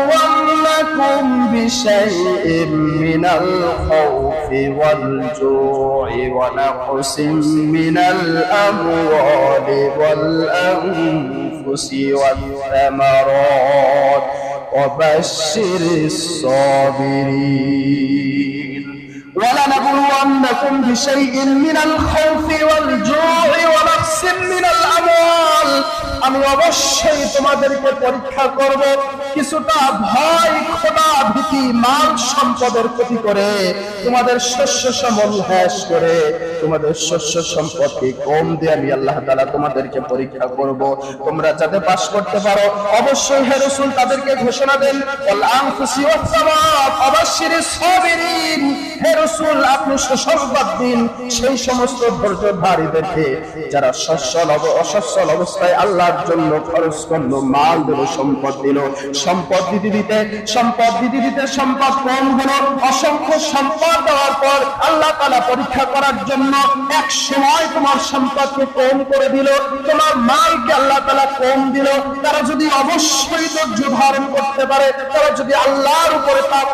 وَلَنَبْلُوَنَّكُمْ بِشَيْءٍ مِّنَ الْخَوْفِ وَالْجُوعِ وَنَقْصٍ مِّنَ الْأَمْوَالِ وَالْأَنفُسِ وَالثَّمَرَاتِ وَبَشِّرِ الصَّابِرِينَ وَلَنَبْلُوَنَّكُمْ بِشَيْءٍ مِّنَ الْخَوْفِ وَالْجُوعِ وَنَقْصٍ مِّنَ الْأَمْوَالِ আমি অবশ্যই তোমাদেরকে পরীক্ষা করব কিছুটা ভয় খোদা ভীতি মাল সম্পদের ক্ষতি করে তোমাদের শস্য শ্যামল হ্রাস করে তোমাদের শস্য সম্পদকে কম দিয়ে আমি আল্লাহ তাআলা তোমাদেরকে পরীক্ষা করব তোমরা যাতে পাস করতে পারো অবশ্যই হে রাসূল তাদেরকে ঘোষণা দেন ওয়াল আনফুসি ওয়াস সামাত ওয়াবাশশিরিস সাবিরিন হে রাসূল আপনি সুসংবাদ দিন সেই সমস্ত ধৈর্যধারীদেরকে যারা অসচ্ছল অবস্থায় আল্লাহর জন্য খরচ করলো মাল দিল সম্পদ দিল সম্পদ দিতে দিতে সম্পদ কম হলো অসংখ্য সম্পদ দেওয়ার পর আল্লাহ তাআলা পরীক্ষা করার জন্য এক সময় তোমার সম্পদকে কম করে দিল তোমার মালকে আল্লাহ তাআলা কম দিল তারা যদি অবশ্যই ধৈর্য ধারণ করতে পারে তারা যদি আল্লাহর উপরে